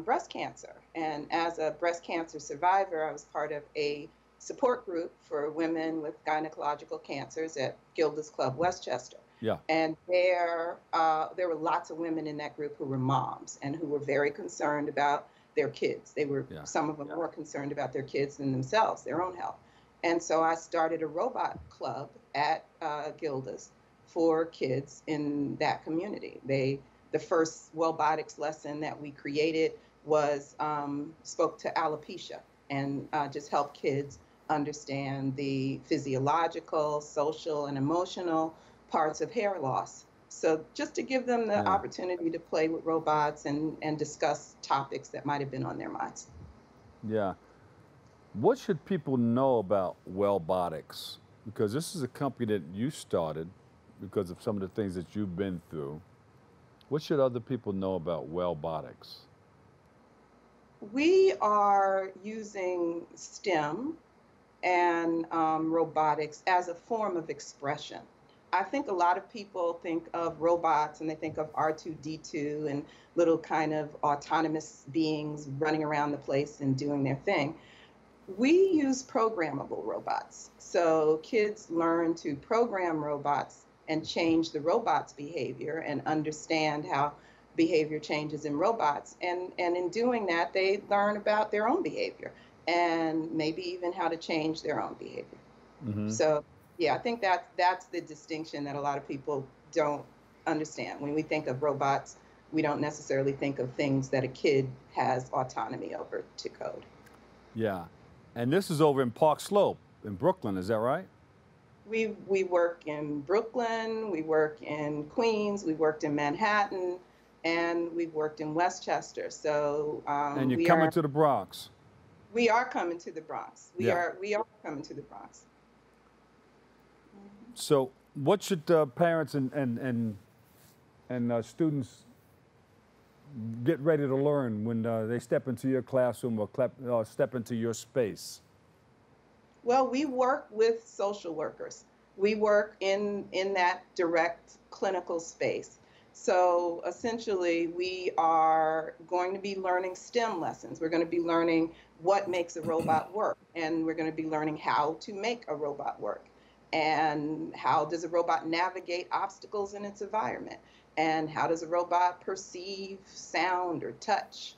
breast cancer. And as a breast cancer survivor, I was part of a support group for women with gynecological cancers at Gilda's Club, Westchester. Yeah. And there were lots of women in that group who were moms and who were very concerned about their kids. They were, some of them more concerned about their kids than themselves, their own health. And so I started a robot club at Gilda's for kids in that community. The first Wellbotics lesson that we created was spoke to alopecia and just helped kids understand the physiological, social, and emotional parts of hair loss. So just to give them the opportunity to play with robots and discuss topics that might have been on their minds. Yeah. What should people know about Wellbotics? Because this is a company that you started because of some of the things that you've been through. What should other people know about Wellbotics? We are using STEM and robotics as a form of expression. I think a lot of people think of robots and they think of R2-D2 and little kind of autonomous beings running around the place and doing their thing. We use programmable robots. So kids learn to program robots and change the robot's behavior and understand how behavior changes in robots. And in doing that, they learn about their own behavior and maybe even how to change their own behavior. Mm-hmm. So yeah, I think that's the distinction that a lot of people don't understand. When we think of robots, we don't necessarily think of things that a kid has autonomy over to code. Yeah, and this is over in Park Slope in Brooklyn, is that right? We work in Brooklyn, we work in Queens, we worked in Manhattan, and we've worked in Westchester. So and you're coming to the Bronx. We are coming to the Bronx. We are coming to the Bronx. So what should parents and students get ready to learn when they step into your classroom or step into your space? Well, we work with social workers. We work in that direct clinical space. So essentially, we are going to be learning STEM lessons. We're going to be learning what makes a robot work, and we're going to be learning how to make a robot work, and how does a robot navigate obstacles in its environment, and how does a robot perceive sound or touch.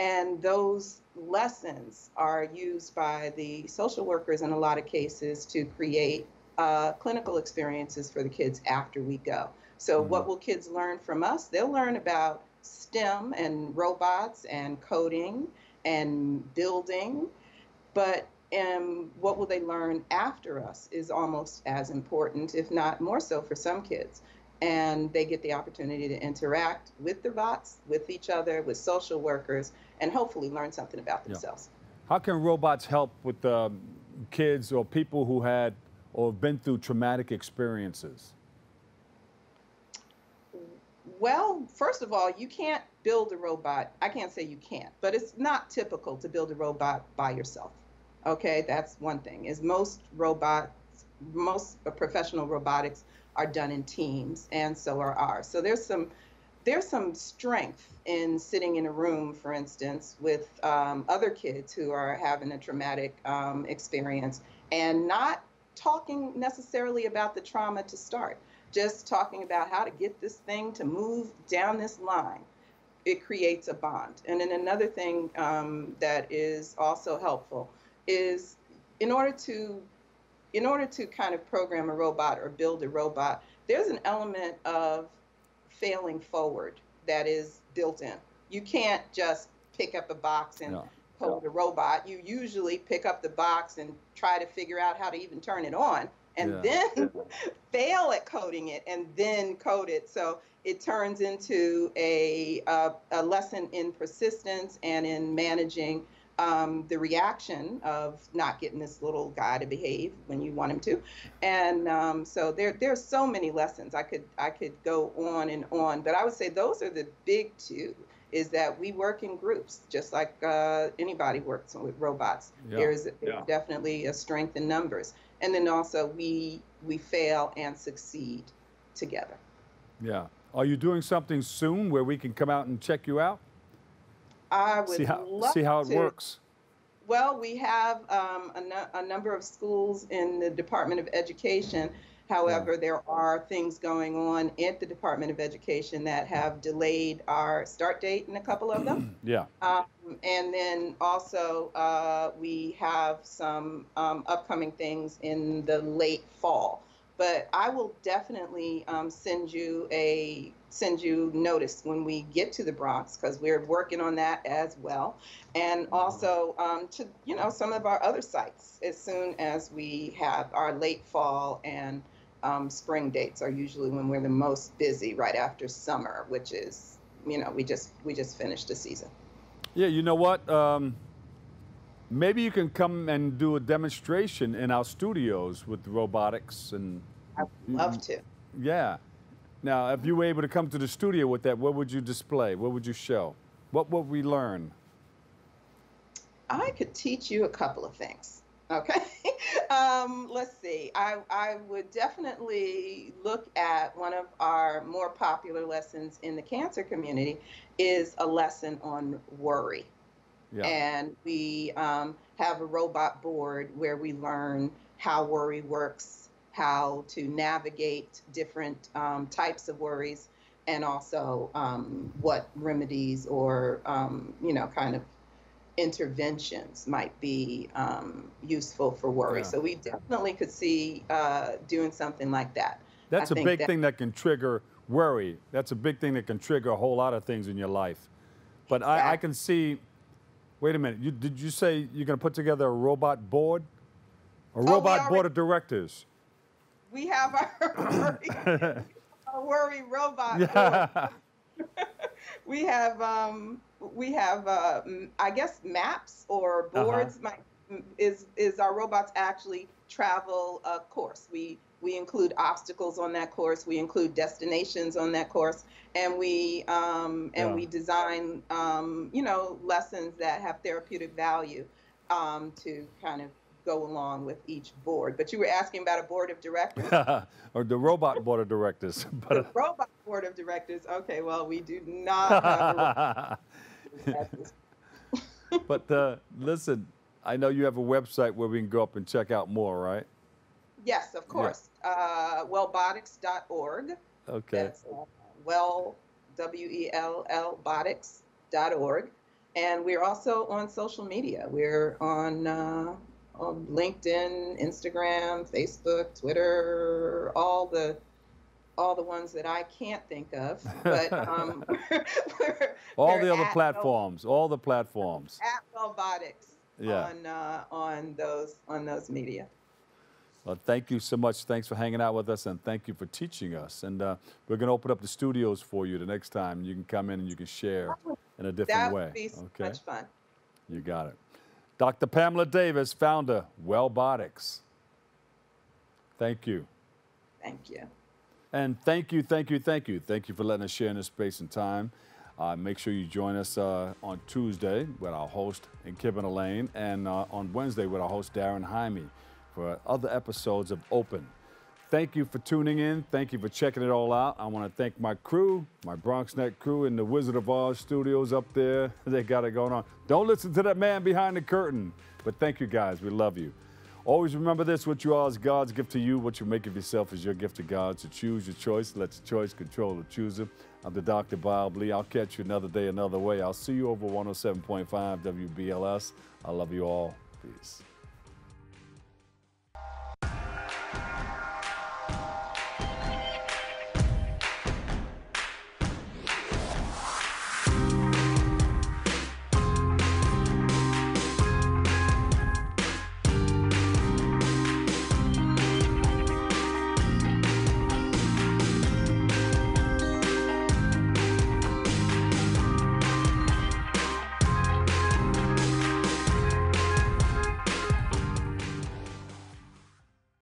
And those lessons are used by the social workers in a lot of cases to create clinical experiences for the kids after we go. So what will kids learn from us? They'll learn about STEM and robots and coding and building, but what will they learn after us is almost as important, if not more so for some kids. And they get the opportunity to interact with the bots, with each other, with social workers, and hopefully learn something about themselves. Yeah. How can robots help with kids or people who had or have been through traumatic experiences? Well, first of all, you can't build a robot. I can't say you can't, but it's not typical to build a robot by yourself. Okay, that's one thing. Is most professional robotics are done in teams, and so are ours. So there's some strength in sitting in a room, for instance, with other kids who are having a traumatic experience and not talking necessarily about the trauma to start, just talking about how to get this thing to move down this line. It creates a bond. And then another thing that is also helpful is in order to kind of program a robot or build a robot, there's an element of failing forward that is built in. You can't just pick up a box and code a robot. You usually pick up the box and try to figure out how to even turn it on, and then fail at coding it and then code it. So it turns into a lesson in persistence and in managing the reaction of not getting this little guy to behave when you want him to. And so there's so many lessons. I could go on and on, but I would say those are the big two, is that we work in groups, just like anybody works with robots. There's definitely a strength in numbers. And then also we fail and succeed together. Yeah. Are you doing something soon where we can come out and check you out? I would see how it works. Well, we have a number of schools in the Department of Education. However, there are things going on at the Department of Education that have delayed our start date in a couple of them. And then also we have some upcoming things in the late fall. But I will definitely send you notice when we get to the Bronx, because we're working on that as well, and also to some of our other sites as soon as we have our late fall and spring dates are usually when we're the most busy, right after summer, which is we just finished the season. Yeah, you know what? Maybe you can come and do a demonstration in our studios with robotics. And I'd love to. Yeah. Now, if you were able to come to the studio with that, what would you display? What would you show? What would we learn? I could teach you a couple of things. Okay. Let's see. I would definitely look at one of our more popular lessons in the cancer community is a lesson on worry. And we have a robot board where we learn how worry works, how to navigate different types of worries, and also what remedies or kind of interventions might be useful for worry. So we definitely could see doing something like that. That's a big thing that can trigger worry. That's a big thing that can trigger a whole lot of things in your life. But I can see, wait a minute, did you say you're going to put together a robot board? A robot board of directors? We have our worry robot board. We have I guess maps or boards. Is our robots actually travel a course? We We include obstacles on that course. We include destinations on that course, and we design lessons that have therapeutic value to kind of go along with each board. But you were asking about a board of directors. Or the robot board of directors. The robot board of directors. Okay, well, we do not have a But listen, I know you have a website where we can go up and check out more, right? Yes, of course. Wellbotics.org. Okay. That's WELL.org. And we're also on social media. We're on LinkedIn, Instagram, Facebook, Twitter, all the ones that I can't think of. But all the other platforms. All the platforms. At Wellbotics. Yeah. On those media. Well, thank you so much. Thanks for hanging out with us, and thank you for teaching us. And we're going to open up the studios for you the next time. You can come in and you can share in a different way. That would be so much fun. You got it. Dr. Pamela Davis, founder, Wellbotics. Thank you. Thank you. And thank you for letting us share in this space and time. Make sure you join us on Tuesday with our host, Kibben Elaine, and on Wednesday with our host, Darren Jaime, for other episodes of Open. Thank you for tuning in. Thank you for checking it all out. I want to thank my crew, my BronxNet crew in the Wizard of Oz studios up there. They got it going on. Don't listen to that man behind the curtain. But thank you, guys. We love you. Always remember this: what you are is God's gift to you. What you make of yourself is your gift to God. So choose your choice. Let the choice control the chooser. I'm the Dr. Bob Lee. I'll catch you another day, another way. I'll see you over 107.5 WBLS. I love you all. Peace.